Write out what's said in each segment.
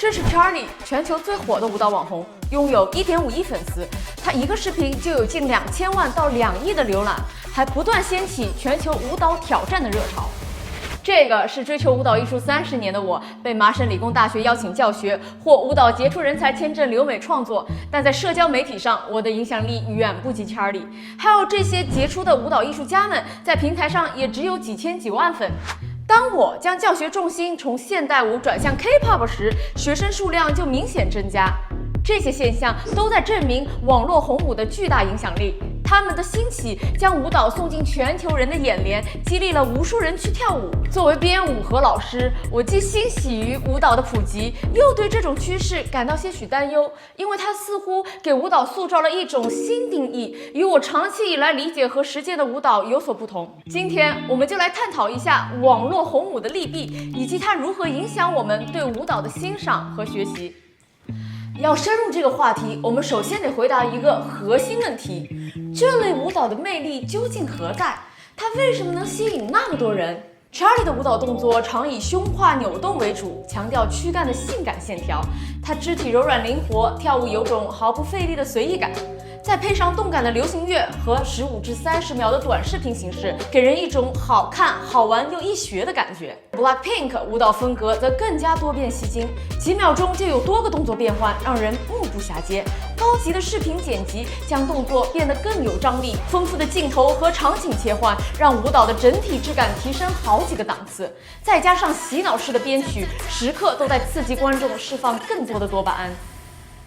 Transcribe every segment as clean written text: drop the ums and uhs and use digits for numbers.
这是 Charlie， 全球最火的舞蹈网红，拥有1.5亿粉丝。他一个视频就有近2000万到2亿的浏览，还不断掀起全球舞蹈挑战的热潮。这个是追求舞蹈艺术30年的我，被麻省理工大学邀请教学，获舞蹈杰出人才签证留美创作。但在社交媒体上，我的影响力远不及 Charlie。还有这些杰出的舞蹈艺术家们，在平台上也只有几千几万粉。当我将教学重心从现代舞转向 K-pop 时，学生数量就明显增加。这些现象都在证明网络红舞的巨大影响力。他们的兴起将舞蹈送进全球人的眼帘，激励了无数人去跳舞。作为编舞和老师，我既欣喜于舞蹈的普及，又对这种趋势感到些许担忧，因为它似乎给舞蹈塑造了一种新定义，与我长期以来理解和实践的舞蹈有所不同。今天我们就来探讨一下网络红舞的利弊，以及它如何影响我们对舞蹈的欣赏和学习。要深入这个话题，我们首先得回答一个核心问题：这类舞蹈的魅力究竟何在？它为什么能吸引那么多人？Charlie 的舞蹈动作常以胸胯扭动为主，强调躯干的性感线条。他肢体柔软灵活，跳舞有种毫不费力的随意感。再配上动感的流行乐和15至30秒的短视频形式，给人一种好看、好玩又易学的感觉。Blackpink 舞蹈风格则更加多变吸睛，几秒钟就有多个动作变换，让人目不暇接。高级的视频剪辑将动作变得更有张力，丰富的镜头和场景切换，让舞蹈的整体质感提升好几个档次。再加上洗脑式的编曲，时刻都在刺激观众释放更多的多巴胺。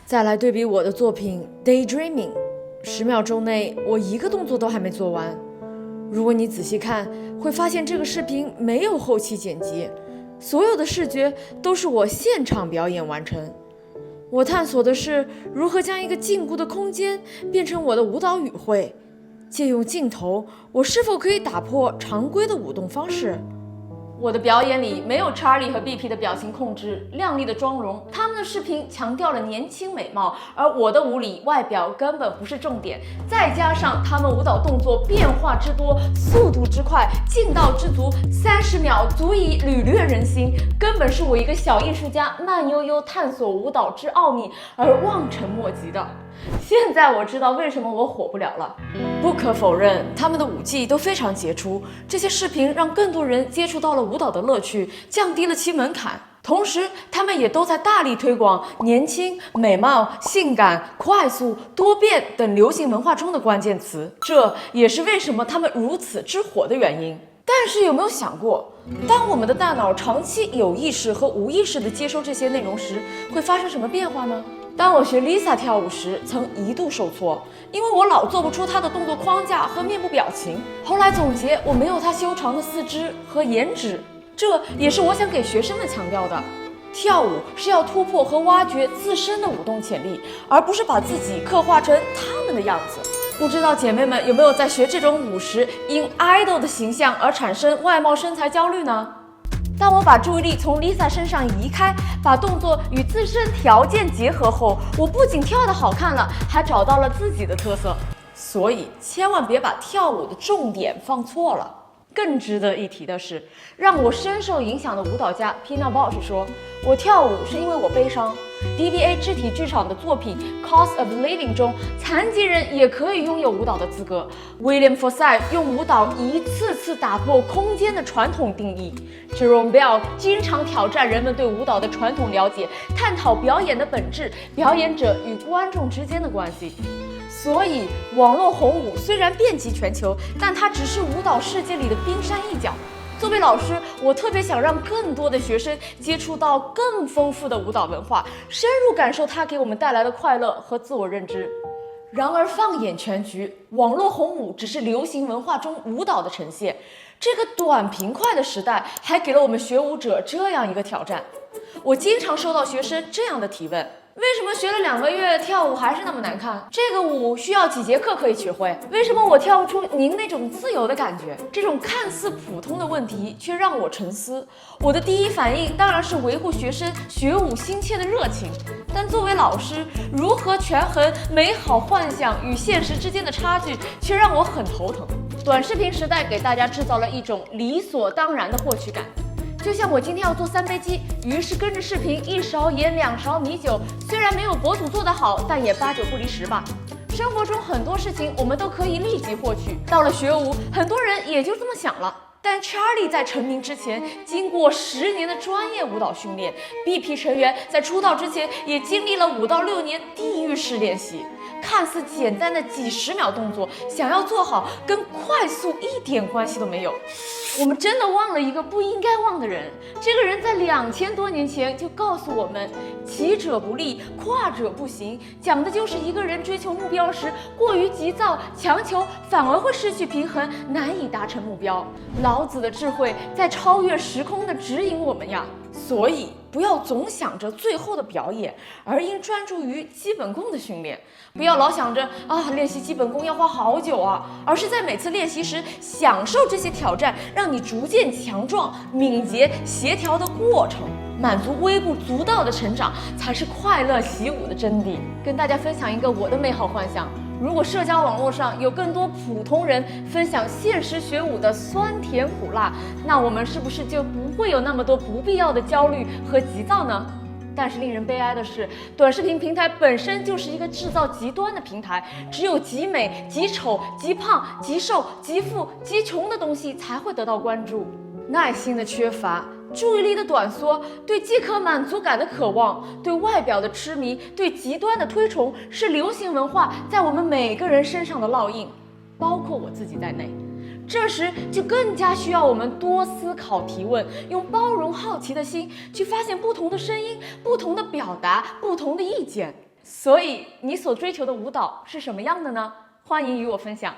再来对比我的作品 Daydreaming，10秒钟内我一个动作都还没做完。如果你仔细看，会发现这个视频没有后期剪辑，所有的视觉都是我现场表演完成。我探索的是如何将一个禁锢的空间变成我的舞蹈语汇，借用镜头，我是否可以打破常规的舞动方式？我的表演里没有 Charlie 和 BP 的表情控制、靓丽的妆容，他们的视频强调了年轻美貌，而我的舞里外表根本不是重点。再加上他们舞蹈动作变化之多、速度之快、劲道之足，30秒足以屡掠人心，根本是我一个小艺术家慢悠悠探索舞蹈之奥秘而望尘莫及的。现在我知道为什么我火不了了。不可否认，他们的舞技都非常杰出，这些视频让更多人接触到了舞蹈的乐趣，降低了其门槛。同时，他们也都在大力推广年轻、美貌、性感、快速、多变等流行文化中的关键词，这也是为什么他们如此之火的原因。但是有没有想过，当我们的大脑长期有意识和无意识地接收这些内容时，会发生什么变化呢？当我学 Lisa 跳舞时，曾一度受挫，因为我老做不出她的动作框架和面部表情。后来总结，我没有她修长的四肢和颜值，这也是我想给学生们强调的。跳舞是要突破和挖掘自身的舞动潜力，而不是把自己刻画成他们的样子。不知道姐妹们有没有在学这种舞时因 idol 的形象而产生外貌身材焦虑呢？当我把注意力从 Lisa 身上移开，把动作与自身条件结合后，我不仅跳得好看了，还找到了自己的特色。所以千万别把跳舞的重点放错了。更值得一提的是，让我深受影响的舞蹈家 Pina Bausch 说，我跳舞是因为我悲伤。DVA 肢体剧场的作品 Cost of Living 中，残疾人也可以拥有舞蹈的资格。William Forsythe 用舞蹈一次次打破空间的传统定义。Jerome Bell 经常挑战人们对舞蹈的传统了解，探讨表演的本质、表演者与观众之间的关系。所以，网络红舞虽然遍及全球，但它只是舞蹈世界里的冰山一角。作为老师，我特别想让更多的学生接触到更丰富的舞蹈文化，深入感受它给我们带来的快乐和自我认知。然而，放眼全局，网络红舞只是流行文化中舞蹈的呈现。这个短平快的时代，还给了我们学舞者这样一个挑战。我经常收到学生这样的提问：为什么学了2个月跳舞还是那么难看？这个舞需要几节课可以学会？为什么我跳不出您那种自由的感觉？这种看似普通的问题却让我沉思。我的第一反应当然是维护学生学舞心切的热情，但作为老师，如何权衡美好幻想与现实之间的差距，却让我很头疼。短视频时代给大家制造了一种理所当然的获取感。就像我今天要做3杯鸡，于是跟着视频1勺盐2勺米酒，虽然没有博主做得好，但也8九不离10吧。生活中很多事情我们都可以立即获取，到了学舞，很多人也就这么想了。但 Charlie 在成名之前，经过10年的专业舞蹈训练 ，BP 成员在出道之前也经历了5到6年地狱式练习。看似简单的几10秒动作，想要做好，跟快速一点关系都没有。我们真的忘了一个不应该忘的人，这个人在2000多年前就告诉我们：骑者不立，跨者不行。讲的就是一个人追求目标时过于急躁、强求，反而会失去平衡，难以达成目标。老子的智慧在超越时空的指引我们呀。所以不要总想着最后的表演，而应专注于基本功的训练。不要老想着练习基本功要花好久啊，而是在每次练习时享受这些挑战，让你逐渐强壮、敏捷、协调的过程。满足微不足道的成长，才是快乐习武的真谛。跟大家分享一个我的美好幻想：如果社交网络上有更多普通人分享现实学舞的酸甜苦辣，那我们是不是就不会有那么多不必要的焦虑和急躁呢？但是令人悲哀的是，短视频平台本身就是一个制造极端的平台，只有极美、极丑、极胖、极瘦、极富、极穷的东西才会得到关注。耐心的缺乏，注意力的短缩，对即可满足感的渴望，对外表的痴迷，对极端的推崇，是流行文化在我们每个人身上的烙印，包括我自己在内。这时就更加需要我们多思考提问，用包容好奇的心去发现不同的声音、不同的表达、不同的意见。所以你所追求的舞蹈是什么样的呢？欢迎与我分享。